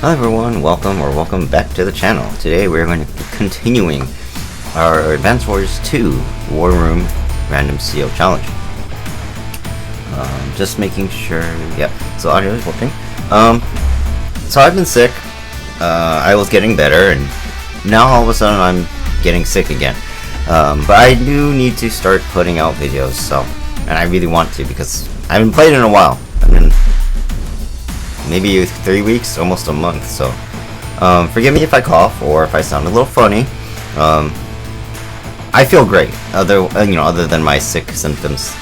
Hello everyone, welcome back to the channel. Today we're going to be continuing our Advance Wars 2 War Room Random CO Challenge. Just making sure, yeah, so audio is working. So I've been sick, I was getting better, and now all of a sudden I'm getting sick again. But I do need to start putting out videos, and I really want to because I haven't played in a while. Maybe 3 weeks, almost a month, so forgive me if I cough or if I sound a little funny. I feel great, other than my sick symptoms.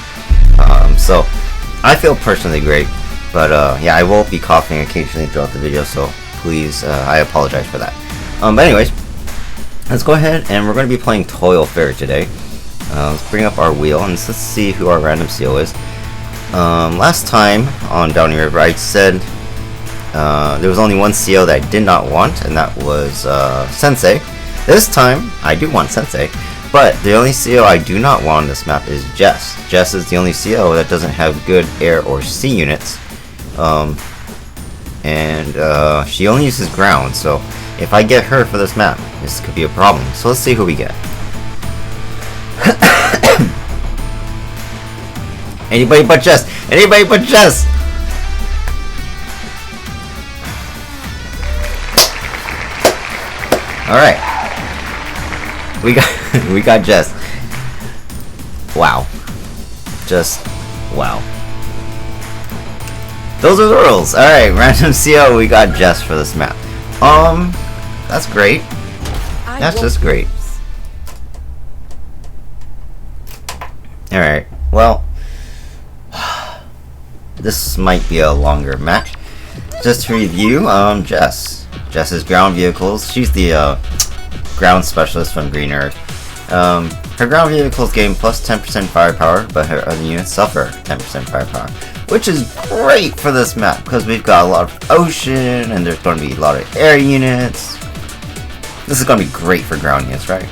So I feel personally great, but yeah, I will be coughing occasionally throughout the video, so please, I apologize for that. But anyways, let's go ahead and we're going to be playing Toil Ferry today. Let's bring up our wheel and let's see who our random CO is. Last time on Downey River, I said there was only one CO that I did not want, and that was Sensei. This time, I do want Sensei, but the only CO I do not want on this map is Jess. Jess is the only CO that doesn't have good air or sea units, and she only uses ground, so if I get her for this map, this could be a problem. So let's see who we get. Anybody but Jess! Anybody but Jess! Alright. We got Jess. Wow. Just wow. Those are the rules. Alright, random CO, we got Jess for this map. That's great. That's just great. Alright, well, this might be a longer match. Just to review, Jess's ground vehicles. She's the ground specialist from Green Earth. Her ground vehicles gain plus 10% firepower, but her other units suffer 10% firepower, which is great for this map because we've got a lot of ocean and there's going to be a lot of air units. This is going to be great for ground units, right?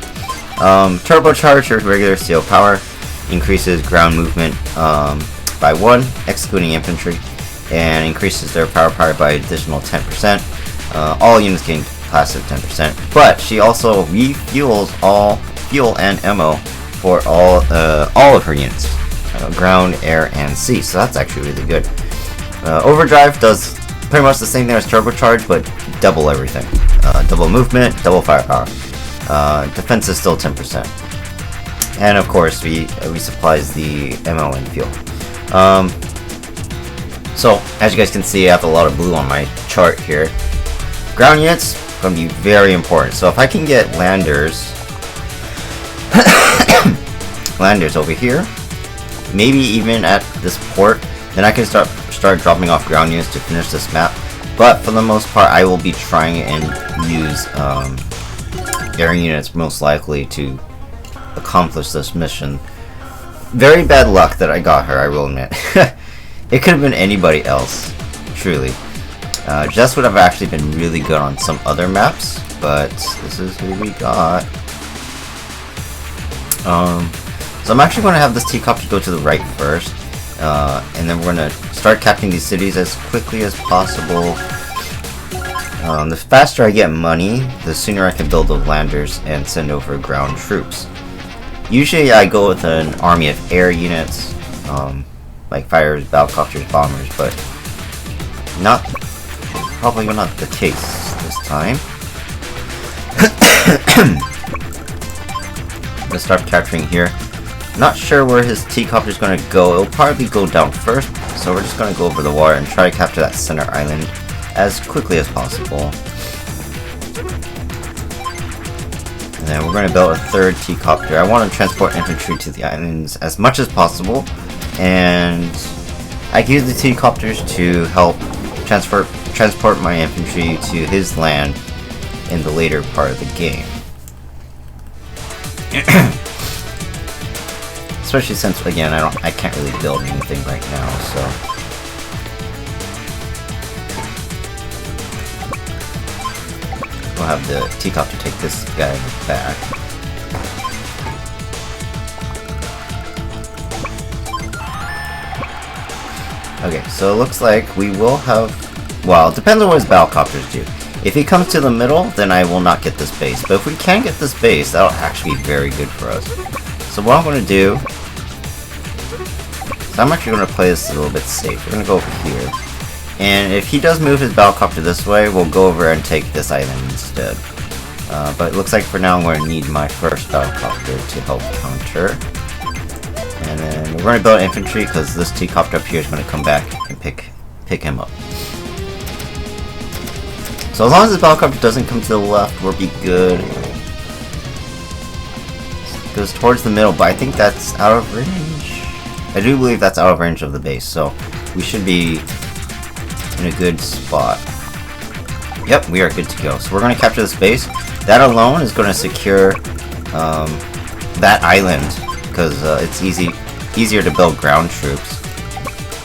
Turbocharge her regular CO power, increases ground movement by 1, excluding infantry, and increases their power by additional 10%. All units gain passive 10%, but she also refuels all fuel and ammo for all of her units, ground, air, and sea. So that's actually really good. Overdrive does pretty much the same thing as turbocharge, but double everything. Double movement, double firepower. Defense is still 10%, and of course resupplies the ammo and fuel. So as you guys can see, I have a lot of blue on my chart here. Ground units going to be very important. So if I can get landers, landers over here, maybe even at this port, then I can start dropping off ground units to finish this map. But for the most part, I will be trying and use air units most likely to accomplish this mission. Very bad luck that I got her, I will admit. It could have been anybody else, truly. Jess would have actually been really good on some other maps, but this is who we got. So I'm actually going to have this T-Copter go to the right first, and then we're going to start capturing these cities as quickly as possible. The faster I get money, the sooner I can build those landers and send over ground troops. Usually I go with an army of air units, like fighters, battlecopters, bombers, but probably not the case this time. Let's start capturing here. Not sure where his T-Copter is going to go. It'll probably go down first, so we're just going to go over the water and try to capture that center island as quickly as possible. And then we're going to build a third T-Copter. I want to transport infantry to the islands as much as possible, and I can use the T-Copters to help transport my infantry to his land in the later part of the game. Especially since, again, I can't really build anything right now, so we'll have the T-Copter take this guy back. Okay, so it looks like we will have... Well, it depends on what his battlecopters do. If he comes to the middle, then I will not get this base. But if we can get this base, that'll actually be very good for us. So what I'm going to do... So I'm actually going to play this a little bit safe. We're going to go over here. And if he does move his battlecopter this way, we'll go over and take this island instead. But it looks like for now I'm going to need my first battlecopter to help counter. And then we're going to build infantry because this T-copter up here is going to come back and pick him up. So as long as the battlecopter doesn't come to the left, we'll be good. It goes towards the middle, but I think that's out of range. I do believe that's out of range of the base, so we should be in a good spot. Yep, we are good to go. So we're going to capture this base. That alone is going to secure that island, because it's easier to build ground troops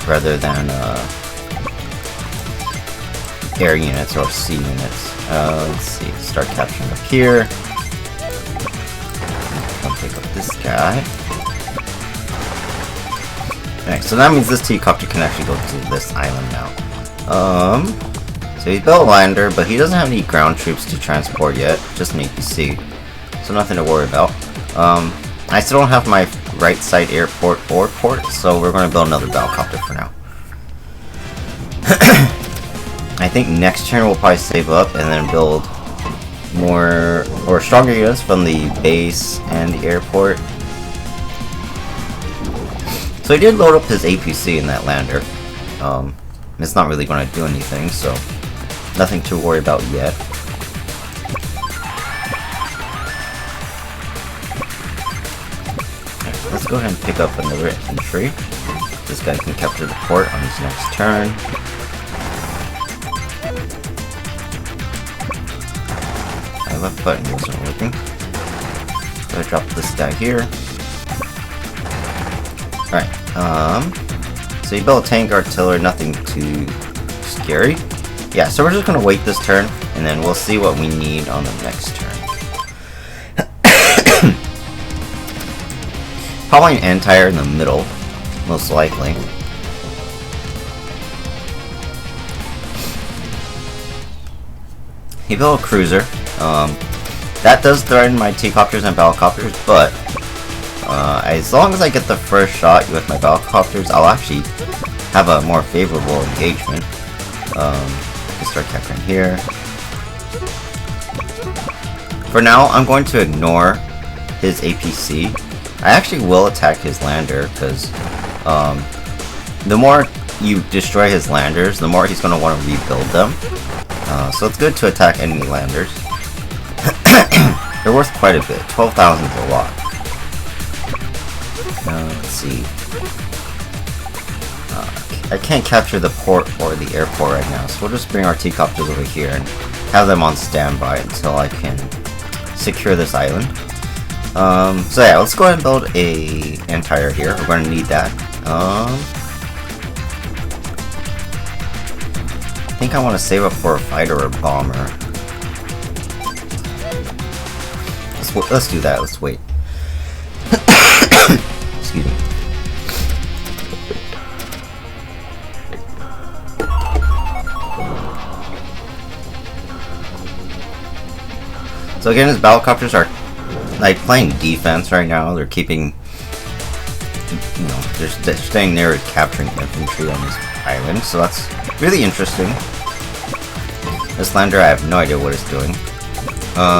rather than air units or sea units. Let's see, start capturing up here. Come pick up this guy. Alright, so that means this T-copter can actually go to this island now. So he's built a lander, but he doesn't have any ground troops to transport yet, just an APC. So nothing to worry about. I still don't have my right side airport or port, so we're going to build another battlecopter for now. I think next turn we'll probably save up and then build more or stronger units from the base and the airport. So he did load up his APC in that lander. It's not really going to do anything, so nothing to worry about yet. Right, let's go ahead and pick up another infantry. This guy can capture the port on his next turn. My left button wasn't working. So I drop this guy here. Alright, so you build a tank artillery, nothing too scary. Yeah, so we're just gonna wait this turn, and then we'll see what we need on the next turn. Probably an anti-air in the middle, most likely. He built a cruiser. That does threaten my T-copters and battlecopters, but as long as I get the first shot with my battlecopters, I'll actually have a more favorable engagement. Let's start capturing here. For now, I'm going to ignore his APC. I actually will attack his lander, because the more you destroy his landers, the more he's going to want to rebuild them. So it's good to attack enemy landers. They're worth quite a bit. 12,000 is a lot. Let's see. I can't capture the port or the airport right now, so we'll just bring our T-copters over here and have them on standby until I can secure this island. So yeah, let's go ahead and build a anti-air here. We're going to need that. I think I want to save up for a fighter or a bomber. Let's do that. Let's wait. Excuse me. So again, his battlecopters are like playing defense right now. They're keeping, you know, they're staying there and capturing infantry on this island. So that's really interesting. This lander, I have no idea what it's doing.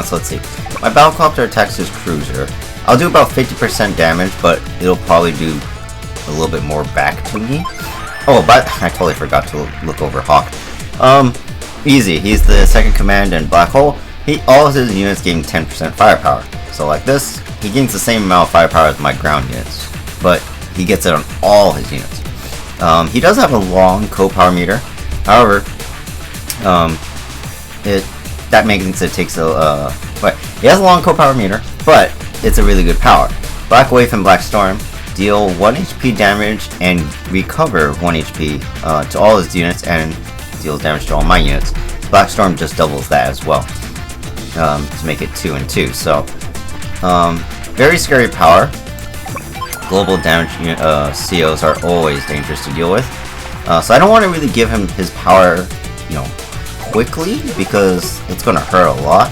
So let's see. My battlecopter attacks his cruiser. I'll do about 50% damage, but it'll probably do a little bit more back to me. Oh, but I totally forgot to look over Hawk. Easy. He's the second command in Black Hole. All of his units gain 10% firepower. So like this, he gains the same amount of firepower as my ground units, but he gets it on all his units. He does have a long co-power meter. However, that means it takes a he has a long co-power meter, but it's a really good power. Black Wave and Black Storm deal 1 HP damage and recover 1 HP to all his units and deals damage to all my units. Black Storm just doubles that as well to make it 2 and 2. So very scary power. Global damage COs are always dangerous to deal with. So I don't want to really give him his power, you know, quickly because it's gonna hurt a lot.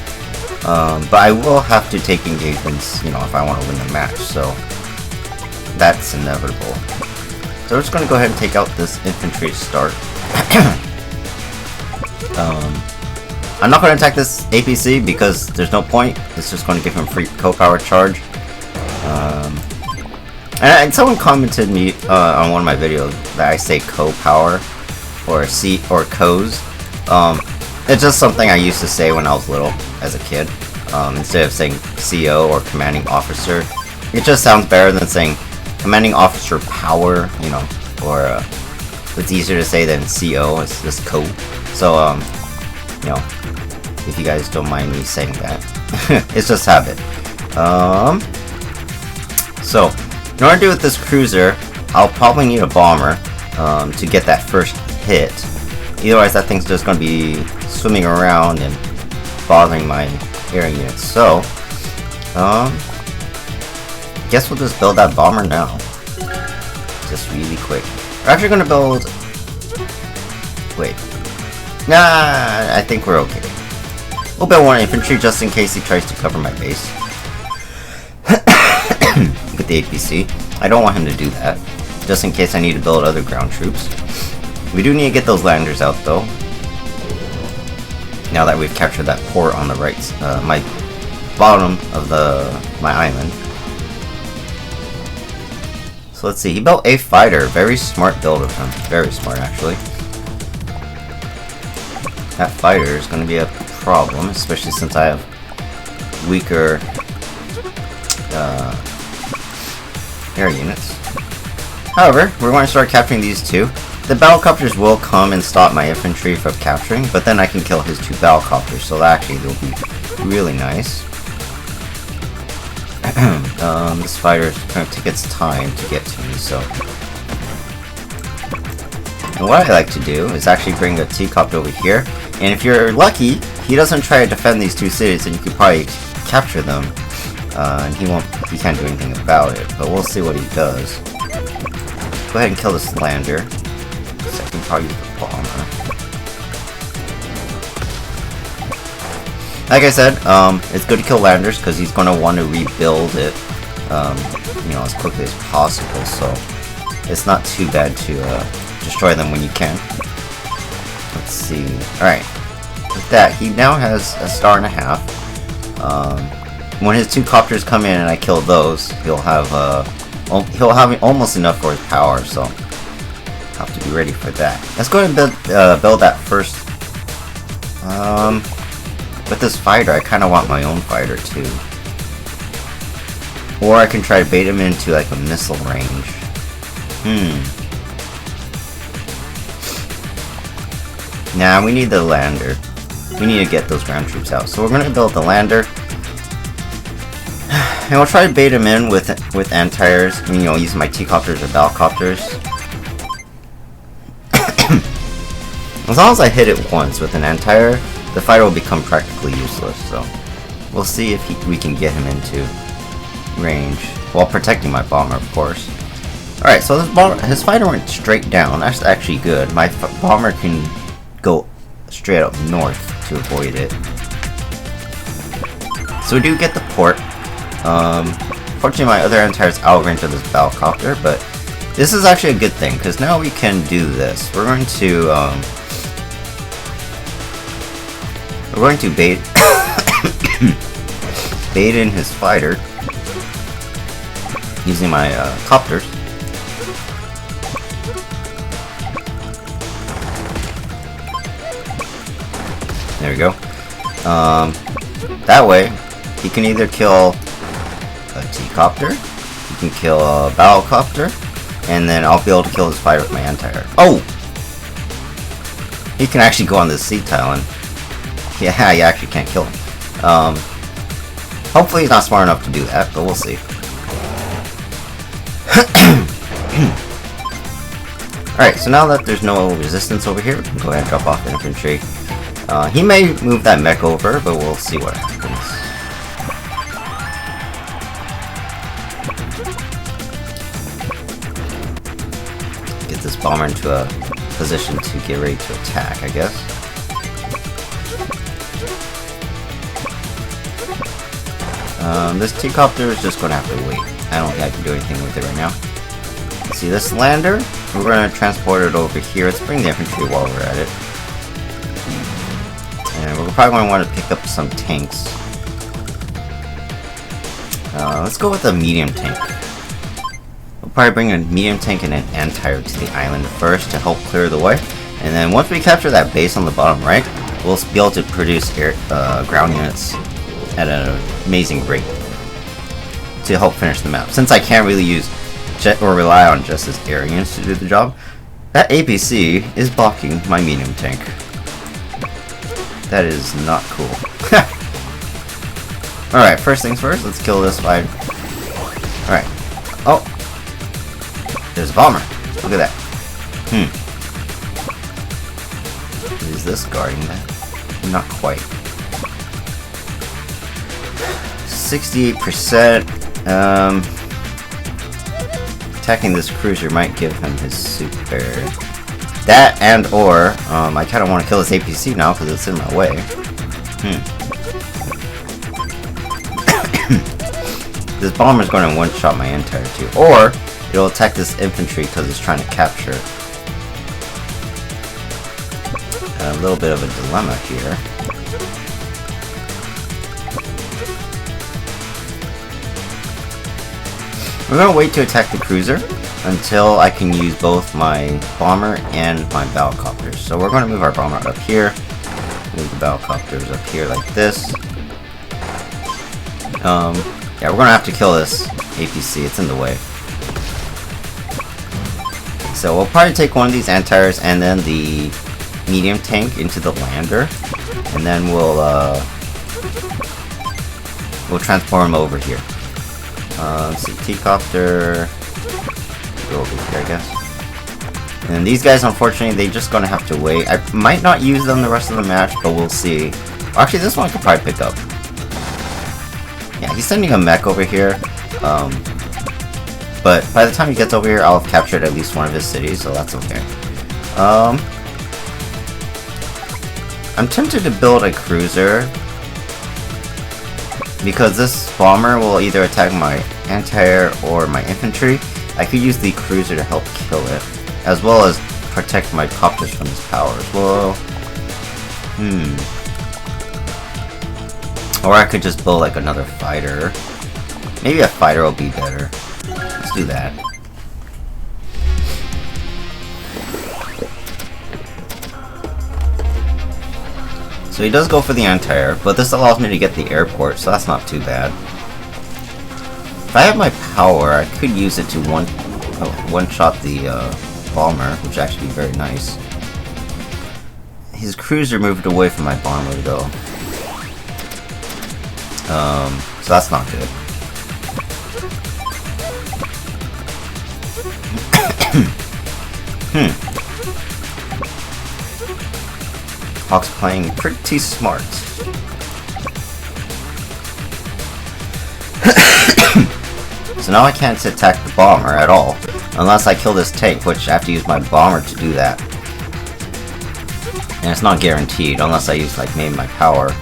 But I will have to take engagements, you know, if I want to win the match, so that's inevitable. So we're just gonna go ahead and take out this infantry to start. I'm not gonna attack this APC because there's no point. It's just gonna give him free co-power charge. And someone commented me on one of my videos that I say co-power or C or co's. It's just something I used to say when I was little as a kid. Instead of saying CO or commanding officer, it just sounds better than saying commanding officer power, you know, or it's easier to say than CO. It's just co. So you know, if you guys don't mind me saying that, it's just habit. So in order to do with this cruiser, I'll probably need a bomber to get that first hit. Otherwise, that thing's just going to be swimming around and bothering my air units. So, guess we'll just build that bomber now. Just really quick. We're actually going to build... Wait. Nah, I think we're okay. We'll build one infantry just in case he tries to cover my base. With the APC. I don't want him to do that. Just in case I need to build other ground troops. We do need to get those landers out though. Now that we've captured that port on the right, my bottom of my island. So let's see. He built a fighter. Very smart build of him. Very smart actually. That fighter is going to be a problem, especially since I have weaker air units. However, we're going to start capturing these two. The battlecopters will come and stop my infantry from capturing, but then I can kill his two battlecopters, so that actually will be really nice. This fighter is going to take its time to get to me, so... And what I like to do is actually bring a T-copter over here, and if you're lucky, he doesn't try to defend these two cities, and you could probably capture them. And he can't do anything about it, but we'll see what he does. Go ahead and kill this lander. So I can probably use the bomber. Like I said, it's good to kill landers because he's going to want to rebuild it, you know, as quickly as possible. So it's not too bad to destroy them when you can. Let's see. All right, with that, he now has a star and a half. When his two copters come in and I kill those, he'll have almost enough for his power, so have to be ready for that. Let's go ahead and build that first. With this fighter, I kind of want my own fighter too, or I can try to bait him into like a missile range. Nah, we need the lander. We need to get those ground troops out, so we're gonna build the lander. And we'll try to bait him in with anti-airs, you know, using my T-copters or battlecopters. As long as I hit it once with an anti-air, the fighter will become practically useless, so we'll see if we can get him into range, while protecting my bomber, of course. Alright, so his fighter went straight down. That's actually good. My bomber can go straight up north to avoid it. So we do get the port. Fortunately, my other anti-air's out of range of this battlecopter, but this is actually a good thing because now we can do this. We're going to bait bait in his fighter using my copters. There we go. That way, he can either kill a T-copter, he can kill a battlecopter, and then I'll be able to kill his fighter with my anti-air. Oh! He can actually go on this sea tile and... Yeah, you actually can't kill him. Hopefully he's not smart enough to do that, but we'll see. Alright, so now that there's no resistance over here, we can go ahead and drop off the infantry. He may move that mech over, but we'll see what happens. Get this bomber into a position to get ready to attack, I guess. This T-copter is just gonna have to wait. I don't think I can do anything with it right now. See this lander? We're gonna transport it over here. Let's bring the infantry while we're at it. And we're probably gonna want to pick up some tanks. Let's go with a medium tank. We'll probably bring a medium tank and an anti-air to the island first to help clear the way. And then once we capture that base on the bottom right, we'll be able to produce ground units at an amazing rate to help finish the map. Since I can't really use or rely on just as air units to do the job, that APC is blocking my medium tank. That is not cool. Alright, first things first, let's kill this fight. Alright. Oh! There's a bomber. Look at that. Is this guarding that? Not quite. 68%. Attacking this cruiser might give him his super. That and or, I kind of want to kill this APC now because it's in my way. This bomber's going to one-shot my anti-air too. Or, it'll attack this infantry because it's trying to capture it. A little bit of a dilemma here. We're going to wait to attack the cruiser until I can use both my bomber and my battlecopters. So we're going to move our bomber up here, move the battlecopters up here like this. Yeah, we're going to have to kill this APC, it's in the way. So we'll probably take one of these anti-airs and then the medium tank into the lander, and then we'll transport him over here. Let's see, T-copter, go over here, I guess. And these guys, unfortunately, they're just gonna have to wait. I might not use them the rest of the match, but we'll see. Well, actually, this one I could probably pick up. Yeah, he's sending a mech over here. But by the time he gets over here, I'll have captured at least one of his cities, so that's okay. I'm tempted to build a cruiser because this bomber will either attack my anti-air or my infantry. I could use the cruiser to help kill it, as well as protect my copters from his powers. Well, or I could just build like another fighter. Maybe a fighter will be better. Let's do that. So he does go for the anti-air, but this allows me to get the airport, so that's not too bad. If I have my power, I could use it to one-shot the bomber, which would actually be very nice. His cruiser moved away from my bomber though. So that's not good. Hawk's playing pretty smart. So now I can't attack the bomber at all, unless I kill this tank, which I have to use my bomber to do that. And it's not guaranteed, unless I use like maybe my power.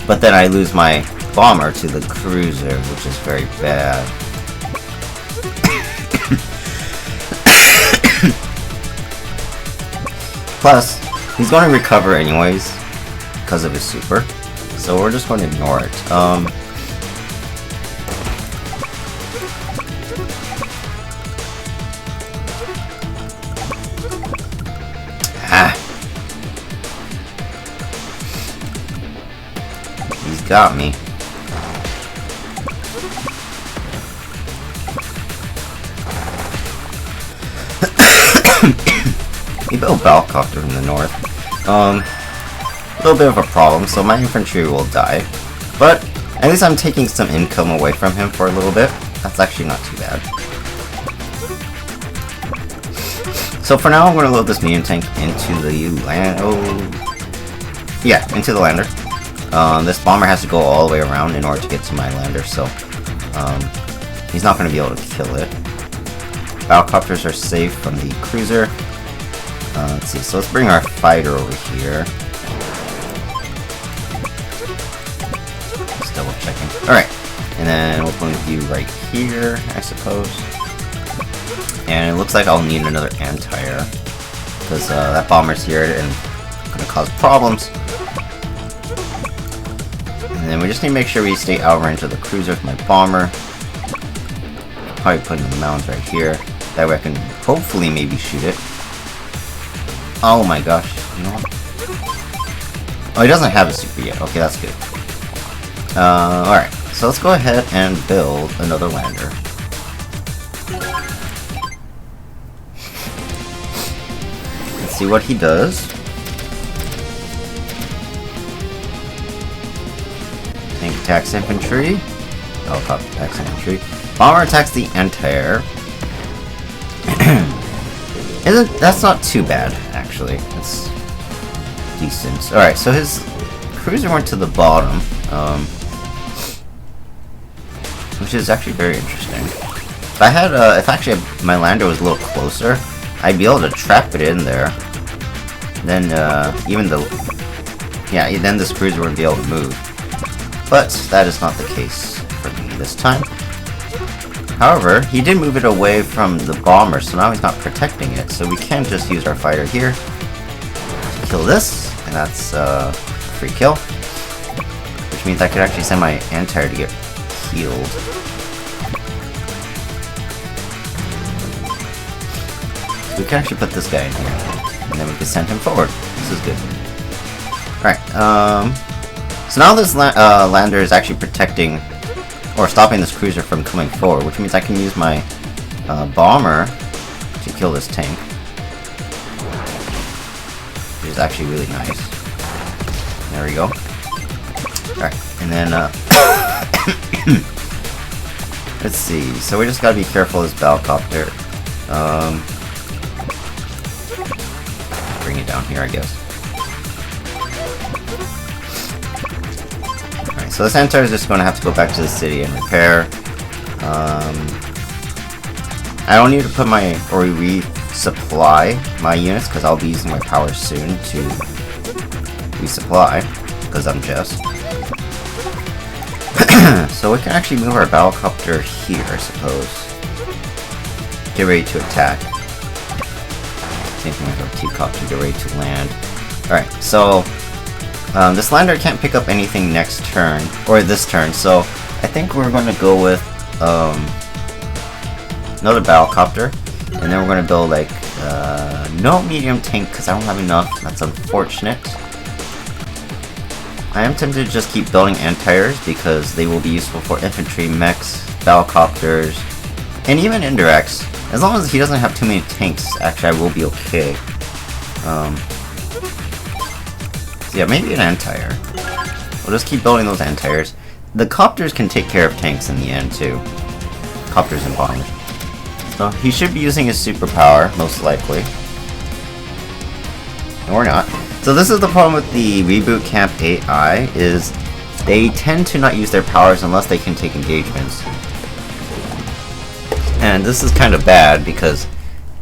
But then I lose my bomber to the cruiser, which is very bad. Plus, he's going to recover anyways, because of his super. So we're just going to ignore it. He's got me. We built a Balcopter in the north. A little bit of a problem, so my infantry will die. But at least I'm taking some income away from him for a little bit. That's actually not too bad. So for now, I'm going to load this medium tank into the into the lander. This bomber has to go all the way around in order to get to my lander, so he's not going to be able to kill it. Battlecopters are safe from the cruiser. Let's see, so let's bring our fighter over here. checking. Alright, and then we'll put you right here, I suppose. And it looks like I'll need another anti-air, because that bomber's here and gonna cause problems. And then we just need to make sure we stay out of range of the cruiser with my bomber. Probably put in the mounds right here. That way I can hopefully maybe shoot it. Oh my gosh, you know what? Oh, he doesn't have a super yet. Okay, that's good. Alright, so let's go ahead and build another lander. Let's see what he does. Tank attacks infantry. Helicopter attacks infantry. Bomber attacks the anti-air. That's not too bad, actually. It's decent. Alright, so his cruiser went to the bottom, which is actually very interesting. If I had, if actually my lander was a little closer, I'd be able to trap it in there. Then, then this cruiser wouldn't be able to move. But that is not the case for me this time. However, he did move it away from the bomber, so now he's not protecting it. So we can just use our fighter here to kill this, and that's a free kill. Which means I could actually send my anti-air to get healed. So we can actually put this guy in here, and then we can send him forward. This is good. Alright, so now this lander is actually protecting or stopping this cruiser from coming forward, which means I can use my bomber to kill this tank, which is actually really nice. There we go. Alright, and then let's see. So we just gotta be careful of this battlecopter. Bring it down here, I guess. So this anti-air is just going to have to go back to the city and repair. I don't need to put my, or resupply my units, because I'll be using my power soon to resupply, because I'm just. So we can actually move our battlecopter here, I suppose. Get ready to attack. Same thing with our T-copter, get ready to land. Alright, so this lander can't pick up anything next turn, or this turn, so I think we're going to go with another battlecopter, and then we're going to build like no medium tank because I don't have enough. That's unfortunate. I am tempted to just keep building anti-airs because they will be useful for infantry, mechs, battlecopters, and even indirects. As long as he doesn't have too many tanks, actually I will be okay. Yeah, maybe an anti-air. We'll just keep building those anti-airs. The copters can take care of tanks in the end, too. Copters and bombers. So he should be using his superpower, most likely. Or not. So this is the problem with the Reboot Camp AI, is they tend to not use their powers unless they can take engagements. And this is kind of bad, because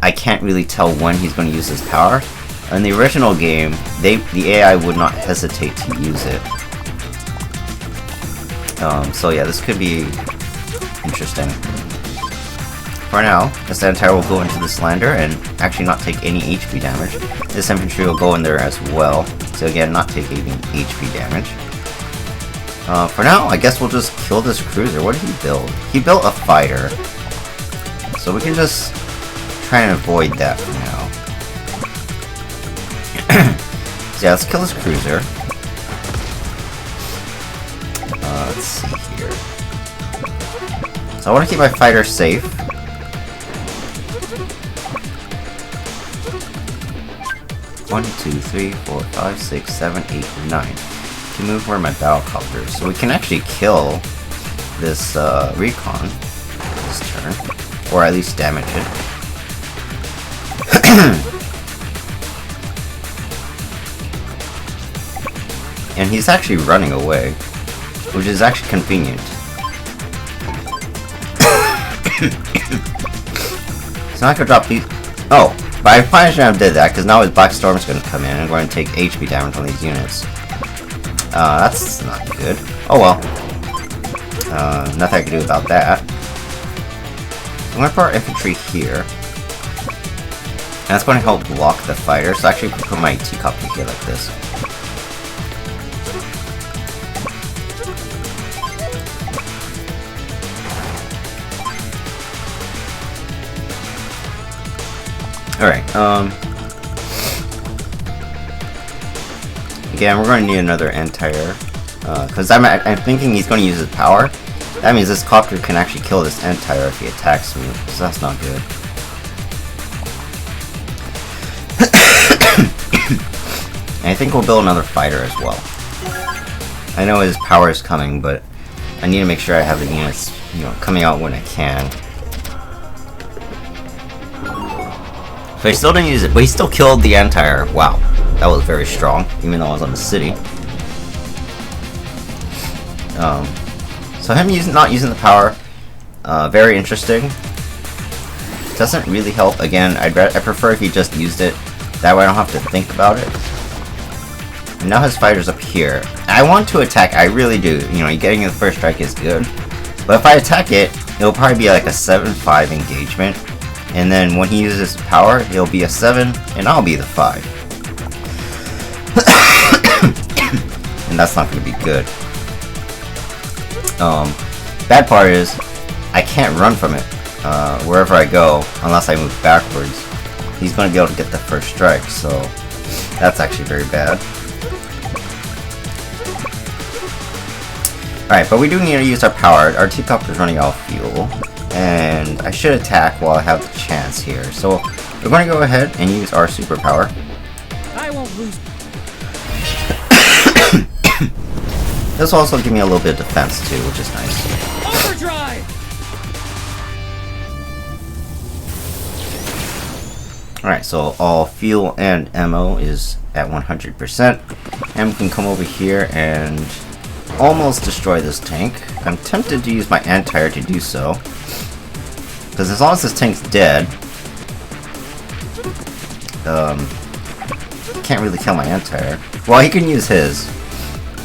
I can't really tell when he's going to use his power. In the original game, the AI would not hesitate to use it. So yeah, this could be interesting. For now, this anti-air will go into this lander and actually not take any HP damage. This infantry will go in there as well, so again, not take any HP damage. For now, I guess we'll just kill this cruiser. What did he build? He built a fighter. So we can just try and avoid that for now. So yeah, let's kill this cruiser. Let's see here. So I want to keep my fighter safe. One, 2, 3, 4, 5, 6, 7, 8, 9. To move where my battlecopter is. So we can actually kill this recon this turn. Or at least damage it. And he's actually running away, which is actually convenient. So I could drop these. Oh, but I probably shouldn't have did that, because now his Black Storm is going to come in and going to take HP damage on these units. That's not good. Oh well. Nothing I can do about that. I'm going to put our infantry here. And that's going to help block the fighter, so actually put my teacopter here like this. Alright, again, we're going to need another Entire, because I'm thinking he's going to use his power. That means this copter can actually kill this Entire if he attacks me, so that's not good. And I think we'll build another fighter as well. I know his power is coming, but I need to make sure I have the units, coming out when I can. So I still didn't use it, but he still killed the Entire. Wow, that was very strong, even though I was on the city. So him not using the power, very interesting. Doesn't really help. Again, I prefer if he just used it. That way I don't have to think about it. And now his fighter's up here. I want to attack, I really do. Getting the first strike is good. But if I attack it, it'll probably be like a 7-5 engagement. And then when he uses his power, it'll be a 7, and I'll be the 5. And that's not going to be good. Bad part is, I can't run from it wherever I go, unless I move backwards. He's going to be able to get the first strike, so that's actually very bad. Alright, but we do need to use our power. Our teacopter's running out of fuel. And I should attack while I have the chance here. So we're going to go ahead and use our superpower. I won't lose. This will also give me a little bit of defense too, which is nice. Overdrive! Alright, so all fuel and ammo is at 100%. And we can come over here and almost destroy this tank. I'm tempted to use my Entire to do so. Because as long as this tank's dead, can't really kill my Entire. Well, he can use his,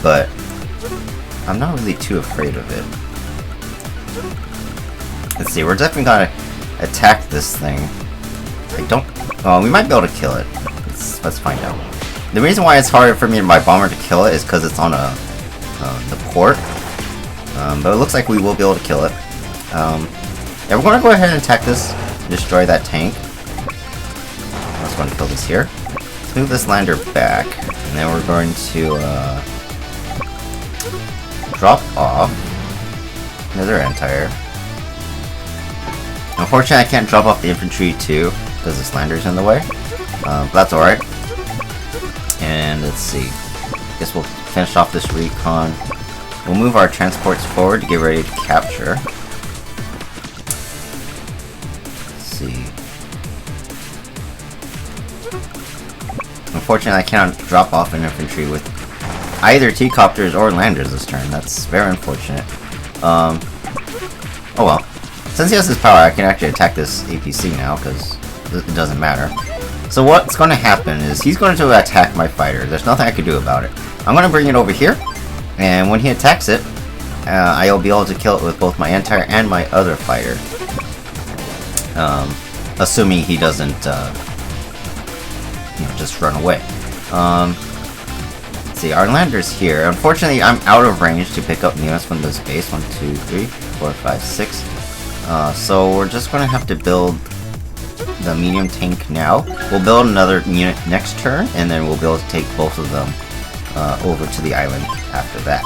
but I'm not really too afraid of it. Let's see, we're definitely gonna attack this thing. I don't. Well, we might be able to kill it. Let's find out. The reason why it's harder for me and my bomber to kill it is because it's on the port. But it looks like we will be able to kill it. Yeah, we're going to go ahead and attack this, destroy that tank. I was going to kill this here. Let's move this lander back, and then we're going to drop off another Entire. Unfortunately, I can't drop off the infantry too, because this lander's in the way. But that's alright. And let's see. Guess we'll finish off this recon. We'll move our transports forward to get ready to capture. Let's see. Unfortunately, I cannot drop off an infantry with either teacopters or landers this turn. That's very unfortunate. Oh well. Since he has his power, I can actually attack this APC now, because it doesn't matter. So what's going to happen is he's going to attack my fighter. There's nothing I can do about it. I'm going to bring it over here, and when he attacks it, I'll be able to kill it with both my Entire and my other fighter. Assuming he doesn't, just run away. Let's see, our lander's here. Unfortunately, I'm out of range to pick up units from this base. 1, 2, 3, 4, 5, 6. So we're just going to have to build the medium tank now. We'll build another unit next turn, and then we'll be able to take both of them over to the island after that.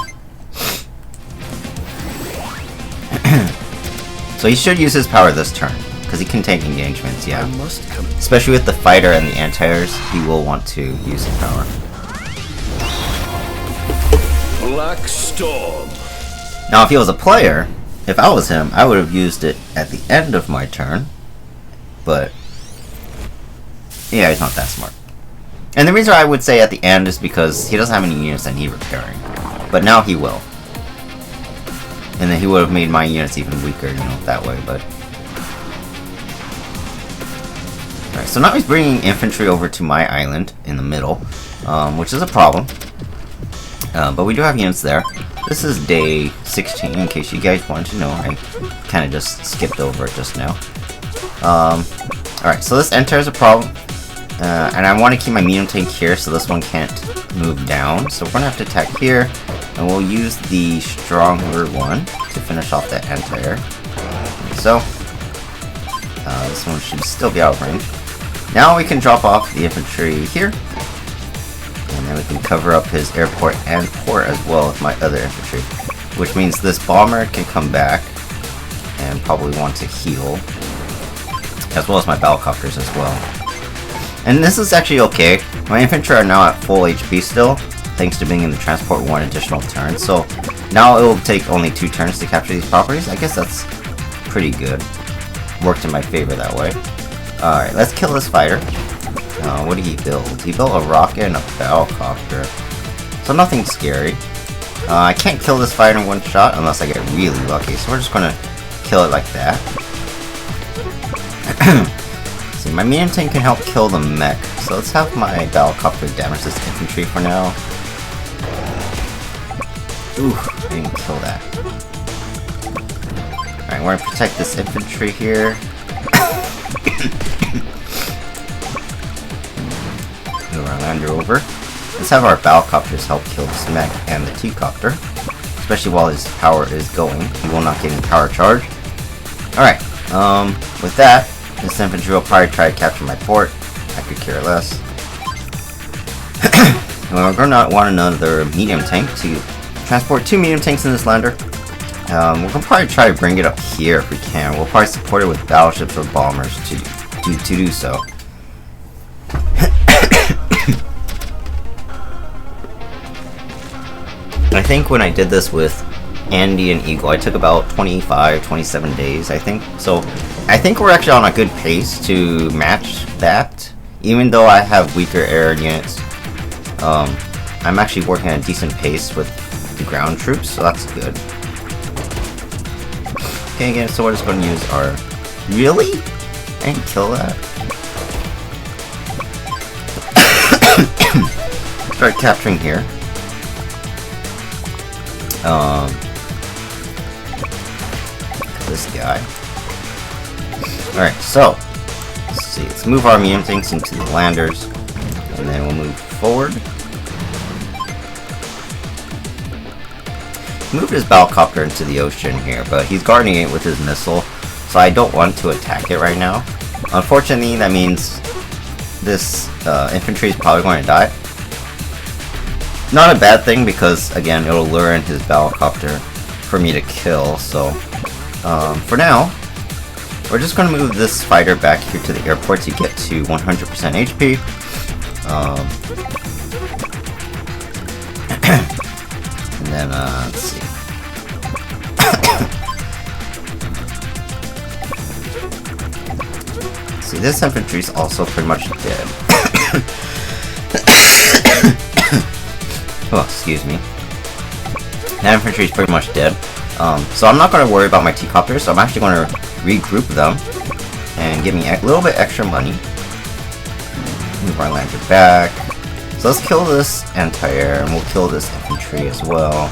So he should use his power this turn, because he can take engagements, yeah. Especially with the fighter and the Entires, he will want to use his power. Black Storm. Now if he was a player, if I was him, I would have used it at the end of my turn. But yeah, he's not that smart. And the reason I would say at the end is because he doesn't have any units that need repairing. But now he will. And then he would have made my units even weaker, that way, but... Alright, so now he's bringing infantry over to my island in the middle, which is a problem. But we do have units there. This is day 16, in case you guys wanted to know. I kind of just skipped over it just now. Alright, so this enter is a problem. And I want to keep my medium tank here so this one can't move down. So we're going to have to attack here. And we'll use the stronger one to finish off that anti-air. So, this one should still be out of range. Now we can drop off the infantry here. And then we can cover up his airport and port as well with my other infantry. Which means this bomber can come back and probably want to heal. As well as my battlecopters as well. And this is actually okay. My infantry are now at full HP still, thanks to being in the transport 1 additional turn. So now it will take only 2 turns to capture these properties. I guess that's pretty good. Worked in my favor that way. Alright, let's kill this fighter. What did he build? He built a rocket and a battlecopter. So nothing scary. I can't kill this fighter in one shot unless I get really lucky. So we're just gonna kill it like that. See, my medium tank can help kill the mech. So let's have my battlecopter damage this infantry for now. Ooh, I didn't kill that. Alright, we're gonna protect this infantry here. Move our lander over. Let's have our battlecopters help kill this mech and the T-copter. Especially while his power is going. He will not get any power charge. Alright, with that, this infantry will probably try to capture my port. I could care less. We're going to want another medium tank to transport 2 medium tanks in this lander. We're going to probably try to bring it up here if we can. We'll probably support it with battleships or bombers to do so. I think when I did this with Andy and Eagle, I took about 27 days, I think. So I think we're actually on a good pace to match that. Even though I have weaker air units, I'm actually working at a decent pace with the ground troops, so that's good. Okay, again, so we're just going to use our... Really? I didn't kill that. Start capturing here. This guy. Alright, so let's see. Let's move our medium tanks into the landers, and then we'll move forward. Moved his battlecopter into the ocean here, but he's guarding it with his missile, so I don't want to attack it right now. Unfortunately, that means this infantry is probably going to die. Not a bad thing because, again, it'll lure in his battlecopter for me to kill. So, for now, we're just going to move this fighter back here to the airport to get to 100% HP. And then, let's see. See, this infantry is also pretty much dead. Oh, excuse me. That infantry is pretty much dead. So I'm not going to worry about my T-copters, so I'm actually going to regroup them and give me a little bit extra money. Move our lander back. So let's kill this anti-air, and we'll kill this infantry as well.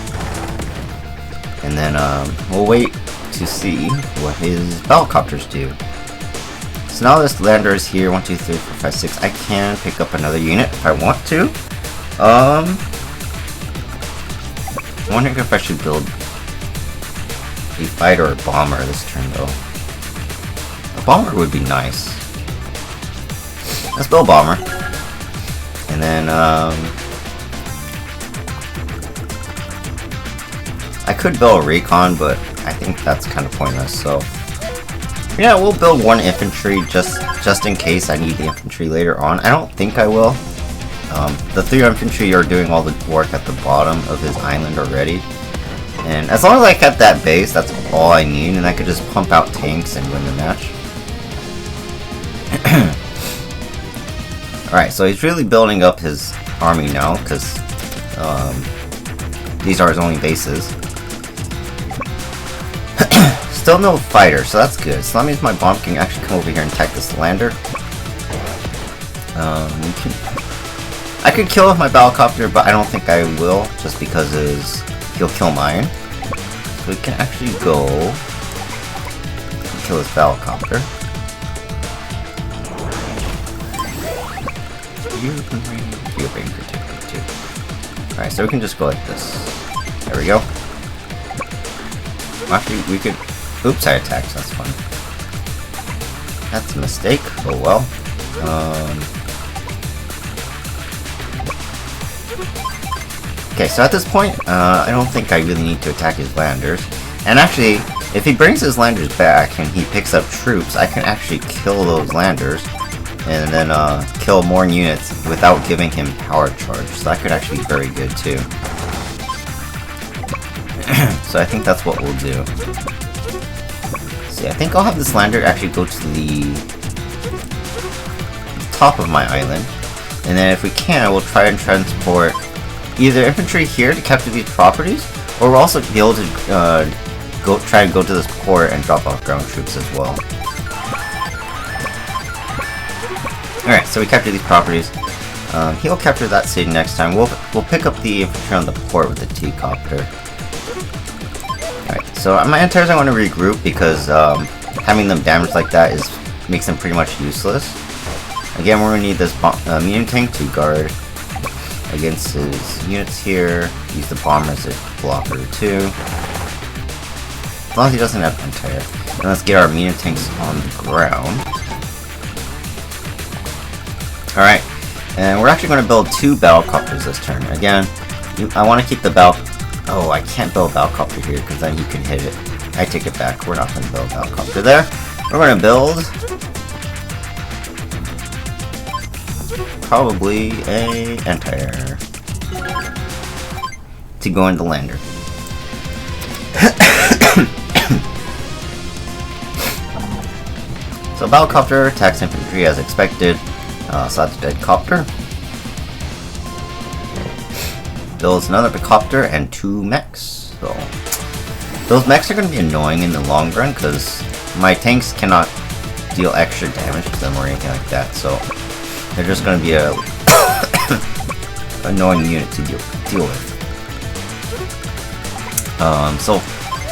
And then we'll wait to see what his battlecopters do. So now this lander is here, 1, 2, 3, 4, 5, 6. I can pick up another unit if I want to. I'm wondering if I should build a fighter or a bomber this turn though. A bomber would be nice. Let's build a bomber. And then I could build a recon, but I think that's kind of pointless, so yeah, we'll build 1 infantry just in case I need the infantry later on. I don't think I will. The 3 infantry are doing all the work at the bottom of his island already. And as long as I kept that base, that's all I need, and I could just pump out tanks and win the match. Alright, so he's really building up his army now, because these are his only bases. Still no fighter, so that's good. So that means my bomb can actually come over here and attack this lander. I could kill with my battlecopter, but I don't think I will, just because his he'll kill mine. So we can actually go kill his Battlecopter. You're being protected too. Alright, so we can just go like this. There we go. Actually, we could... Oops, I attacked. That's fine. That's a mistake. Oh well. Okay, so at this point, I don't think I really need to attack his landers. And actually, if he brings his landers back and he picks up troops, I can actually kill those landers and then kill more units without giving him power charge. So that could actually be very good too. So I think that's what we'll do. See, I think I'll have this lander actually go to the top of my island. And then if we can, we'll try and transport either infantry here to capture these properties, or we'll also be able to try and go to this port and drop off ground troops as well. Alright, so we capture these properties. He'll capture that city next time. We'll pick up the infantry on the port with the T-copter. Alright, so my anti-airs I want to regroup because having them damaged like that makes them pretty much useless. Again, we're going to need this medium tank to guard against his units here. Use the bomber as a blocker too. As long as he doesn't have anti-air. And let's get our medium tanks on the ground. Alright, and we're actually going to build 2 Battlecopters this turn. Again, I want to keep the Oh, I can't build a Battlecopter here because then you can hit it. I take it back. We're not going to build a Battlecopter there. We're going to build probably a anti-air to go in the lander. So Battlecopter attacks infantry as expected. So that's a dead copter. Builds another copter and 2 mechs. So those mechs are going to be annoying in the long run because my tanks cannot deal extra damage to them or anything like that. So they're just going to be a annoying unit to deal with. So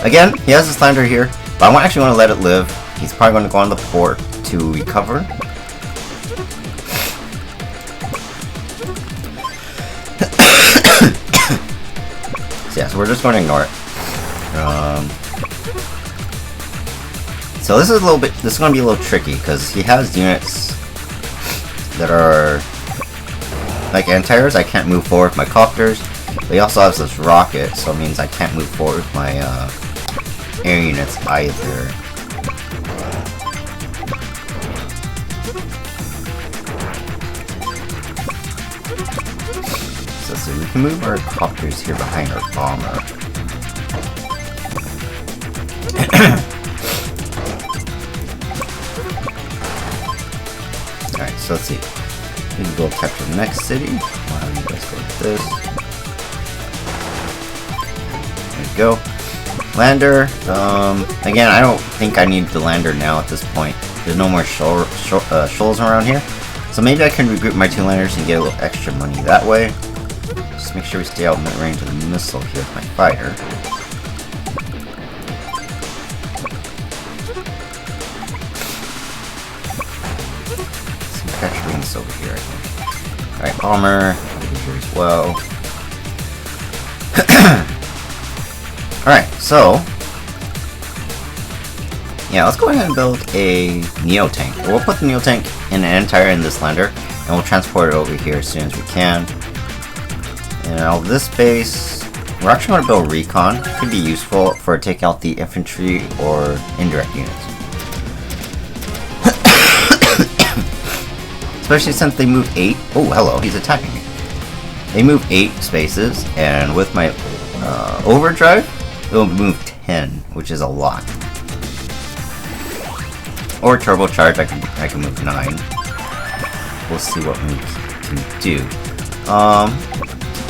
again, he has this lander here, but I actually want to let it live. He's probably going to go on the port to recover. So yeah, so we're just going to ignore it. So this is going to be a little tricky because he has units that are like anti-airs. I can't move forward with my copters, but he also has this rocket, so it means I can't move forward with my air units either. So we can move our copters here behind our bomber. Alright, so let's see. We can go capture the next city. Why don't you guys go with this? There we go. Lander. Again, I don't think I need the lander now at this point. There's no more shoals around here. So maybe I can regroup my 2 landers and get a little extra money that way. Just make sure we stay out in the range of the missile here with my fighter. Some catch rings over here, I think. Alright, bomber over here as well. Alright, so yeah, let's go ahead and build a Neo tank. We'll put the Neo tank in an anti-air in this lander, and we'll transport it over here as soon as we can. And now this base, we're actually going to build recon. It could be useful for taking out the infantry or indirect units. Especially since they move 8. Oh, hello, he's attacking me. They move 8 spaces, and with my overdrive, it will move 10, which is a lot. Or turbocharge, I can move 9. We'll see what we can do.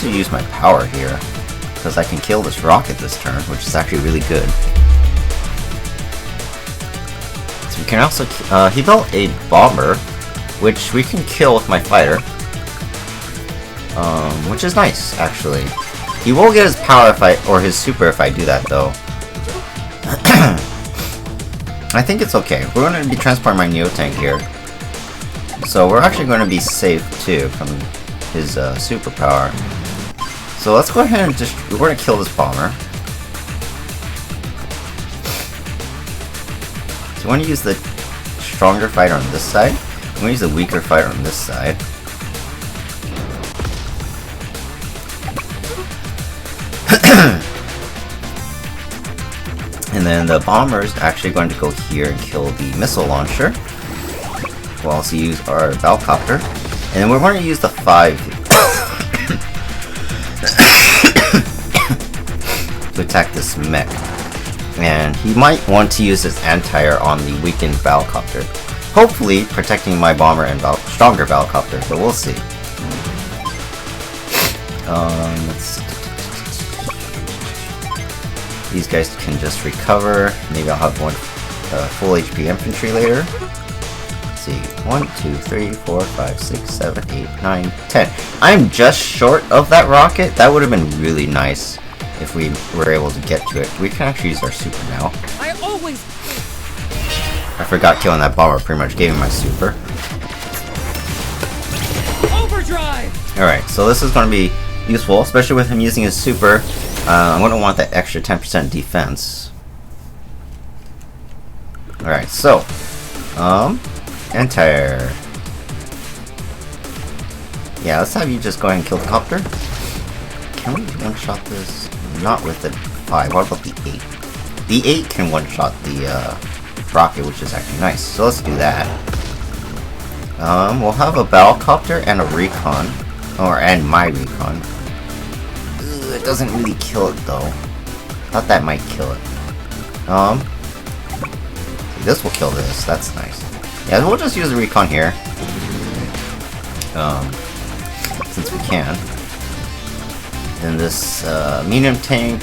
To use my power here, because I can kill this rocket this turn, which is actually really good. So we can also he built a bomber, which we can kill with my fighter, which is nice actually. He will get his power if I, or his super if I do that though. I think it's okay. We're going to be transporting my Neo Tank here. So we're actually going to be safe too from his superpower. So let's go ahead and just, we're going to kill this bomber. So you want to use the stronger fighter on this side. I'm going to use the weaker fighter on this side. And then the bomber is actually going to go here and kill the missile launcher. We'll also use our Valcopter. And then we're going to use the 5 to attack this mech. And he might want to use his anti-air on the weakened Valcopter. Hopefully protecting my bomber and stronger Valcopter, but we'll see. These guys can just recover. Maybe I'll have one full HP infantry later. Let's see. 1, 2, 3, 4, 5, 6, 7, 8, 9, 10. I'm just short of that rocket. That would have been really nice if we were able to get to it. We can actually use our super now. I forgot killing that bomber pretty much gave me my super. Overdrive! Alright, so this is going to be useful, especially with him using his super. I'm going to want that extra 10% defense. Alright, so enter. Yeah, let's have you just go ahead and kill the copter. Can we one-shot this? Not with the 5. What about the 8? The 8 can one-shot the rocket, which is actually nice. So let's do that. We'll have a Battlecopter and a Recon. And my Recon. It doesn't really kill it though. Thought that might kill it. This will kill this. That's nice. Yeah, we'll just use the Recon here. Since we can. Then this medium tank.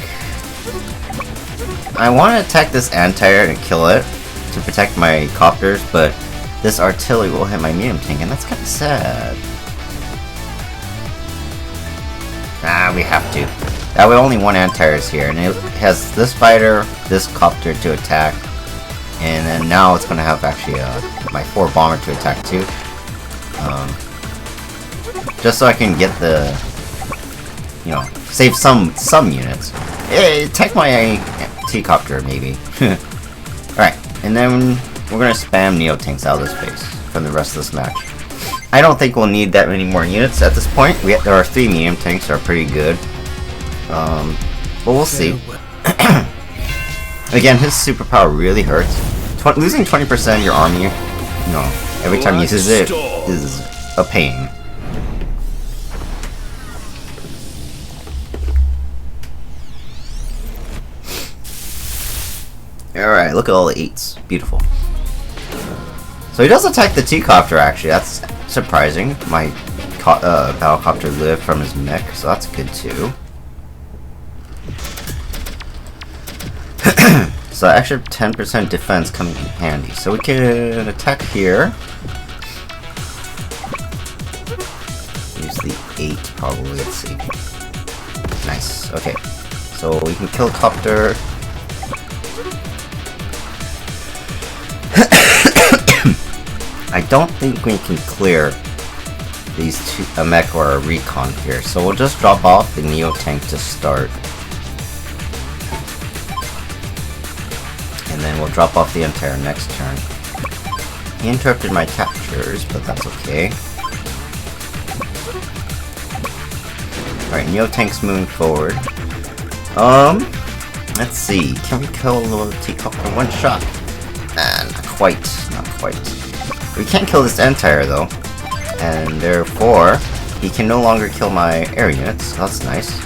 I want to attack this anti-air and kill it to protect my copters, but this artillery will hit my medium tank, and that's kind of sad. We have to. That way only one anti-air is here, and it has this fighter, this copter to attack, and then now it's going to have actually my 4 bomber to attack too. Just so I can get the, you know, save some units. Hey, attack my T-copter maybe. Alright, and then we're going to spam Neo-Tanks out of this base for the rest of this match. I don't think we'll need that many more units at this point. There are 3 medium tanks that are pretty good. But we'll see. Again, his superpower really hurts. Losing 20% of your army, you know, every time he uses it is a pain. Alright, look at all the 8s. Beautiful. So he does attack the T-Copter actually, that's surprising. My Battlecopter lived from his mech, so that's good too. So extra 10% defense coming in handy. So we can attack here. Use the 8 probably, let's see. Nice, okay. So we can kill Copter. I don't think we can clear these 2, a mech or a recon here, so we'll just drop off the Neo Tank to start. And then we'll drop off the entire next turn. He interrupted my captures, but that's okay. Alright, Neo Tank's moving forward. Let's see, can we kill the T-Copter one shot? Not quite, not quite. We can't kill this anti-air though, and therefore he can no longer kill my air units. So that's nice.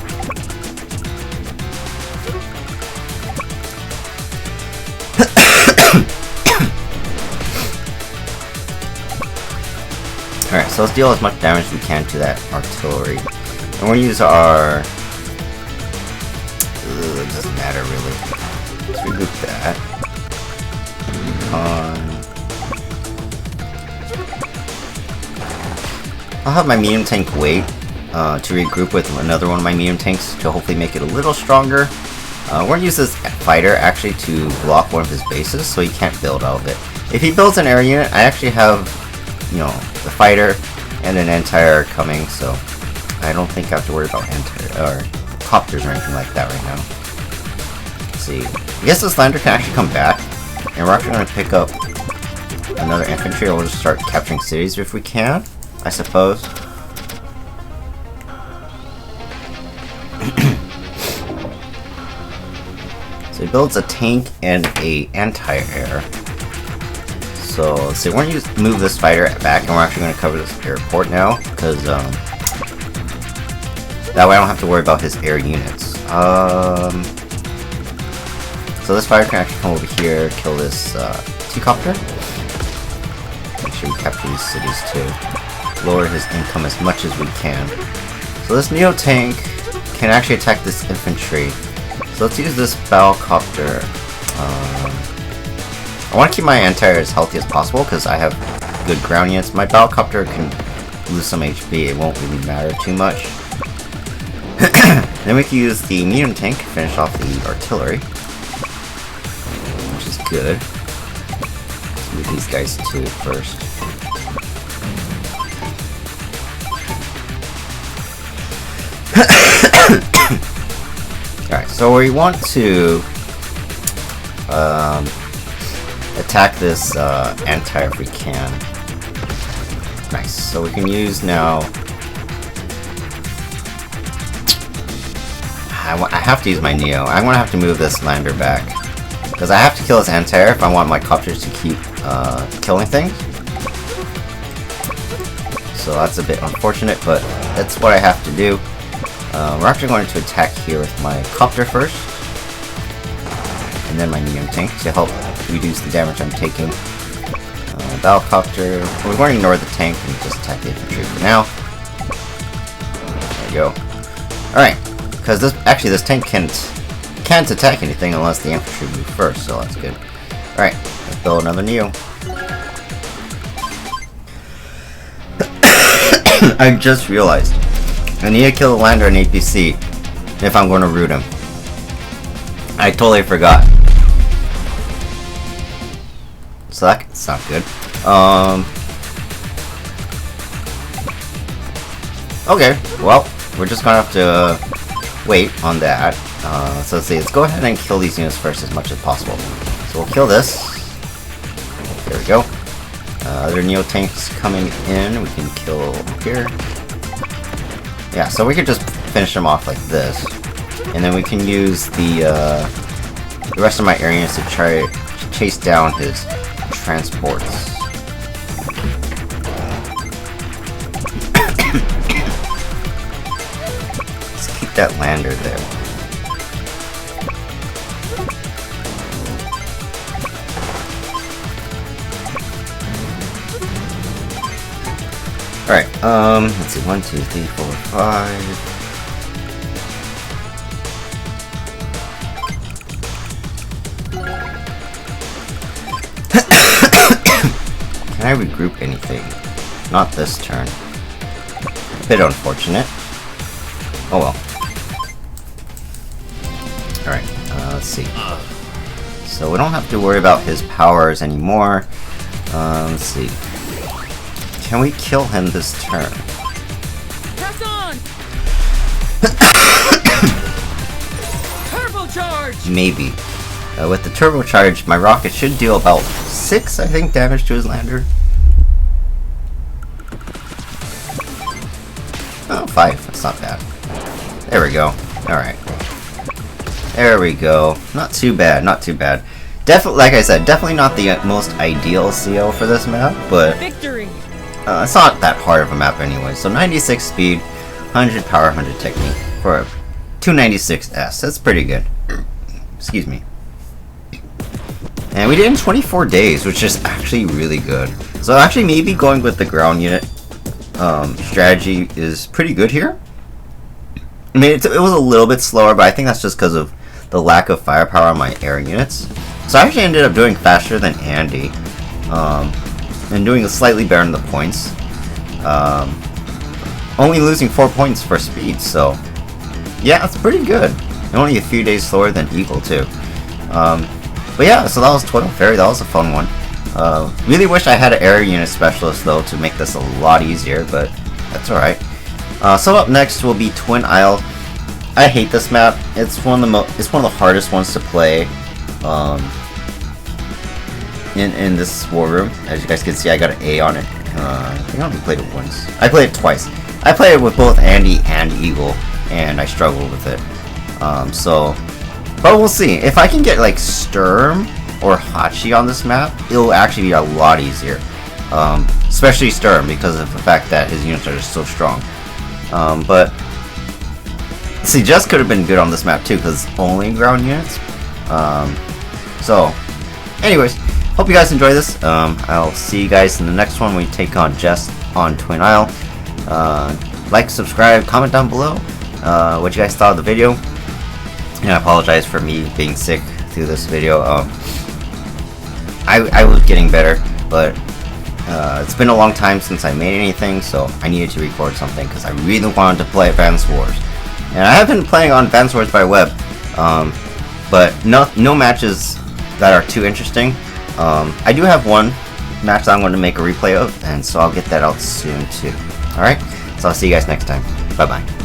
Alright, so let's deal as much damage as we can to that artillery. And we'll use our... it doesn't matter really. Let's regroup that. I'll have my medium tank wait to regroup with another one of my medium tanks to hopefully make it a little stronger. We're going to use this fighter actually to block one of his bases so he can't build out of it. If he builds an air unit, I actually have, you know, the fighter and an anti-air coming, so I don't think I have to worry about anti-air or copters or anything like that right now. Let's see. I guess this lander can actually come back, and we're actually going to pick up another infantry, or we'll just start capturing cities if we can, I suppose. So he builds a tank and a anti-air. So let's see, we're going to move this fighter back, and we're actually going to cover this airport now, because that way I don't have to worry about his air units. So this fighter can actually come over here, kill this T-copter. Make sure we capture these cities too. Lower his income as much as we can. So this Neo tank can actually attack this infantry. So let's use this battlecopter. I want to keep my anti-air as healthy as possible because I have good ground units. My battlecopter can lose some HP, it won't really matter too much. Then we can use the medium tank to finish off the artillery, which is good. Let's move these guys too first. Alright, so we want to attack this anti-air if we can. Nice, so we can use now. I have to use my Neo. I'm gonna have to move this lander back because I have to kill this anti-air if I want my copters to keep killing things. So that's a bit unfortunate, but that's what I have to do. We're actually going to attack here with my copter first, and then my medium tank to help reduce the damage I'm taking. Battlecopter. We're going to ignore the tank and just attack the infantry for now. There you go. Alright, because this tank can't attack anything unless the infantry move first, so that's good. Alright, let's build another Neo. I just realized I need to kill the lander and APC if I'm going to root him. I totally forgot. So that's not good. Okay, well, we're just gonna have to wait on that. So let's see, let's go ahead and kill these units first as much as possible. So we'll kill this. There we go. Other Neo tanks coming in, we can kill here. Yeah, so we could just finish them off like this, and then we can use the rest of my air units to try to chase down his transports. Let's keep that lander there. Alright, let's see, 1, 2, 3, 4, 5. Can I regroup anything? Not this turn. A bit unfortunate. Oh well. Alright, let's see. So we don't have to worry about his powers anymore. Let's see. Can we kill him this turn? Press on! Turbocharge! Maybe. With the turbocharge, my rocket should deal about 6, I think, damage to his lander. Oh, 5. That's not bad. There we go. Alright. There we go. Not too bad, not too bad. Definitely, like I said, definitely not the most ideal CO for this map, but Victory! It's not that hard of a map anyway. So 96 speed, 100 power, 100 technique for a 296S. That's pretty good. Excuse me. And we did it in 24 days, which is actually really good. So actually maybe going with the ground unit strategy is pretty good here. I mean, it was a little bit slower, but I think that's just because of the lack of firepower on my air units. So I actually ended up doing faster than Andy. And doing slightly better in the points. only losing 4 points for speed, so yeah, it's pretty good. And only a few days slower than Eagle too. But yeah, so that was Toil Ferry. That was a fun one. Really wish I had an area unit specialist though to make this a lot easier, but that's alright. So up next will be Twin Isle. I hate this map. It's one of the hardest ones to play in this war room. As you guys can see, I got an A on it. I think I only played it once. I played it twice. I played it with both Andy and Eagle, and I struggled with it. But we'll see. If I can get like Sturm or Hachi on this map, it'll actually be a lot easier. Especially Sturm, because of the fact that his units are just so strong. But see, Jess could have been good on this map too, because only ground units. So, anyways, hope you guys enjoy this. I'll see you guys in the next one when we take on Jess on Twin Isle. Like, subscribe, comment down below what you guys thought of the video. And I apologize for me being sick through this video. I was getting better, but it's been a long time since I made anything, so I needed to record something because I really wanted to play Advance Wars. And I have been playing on Advance Wars by web, but no matches that are too interesting. I do have one match that I'm going to make a replay of, and so I'll get that out soon too. Alright, so I'll see you guys next time. Bye bye.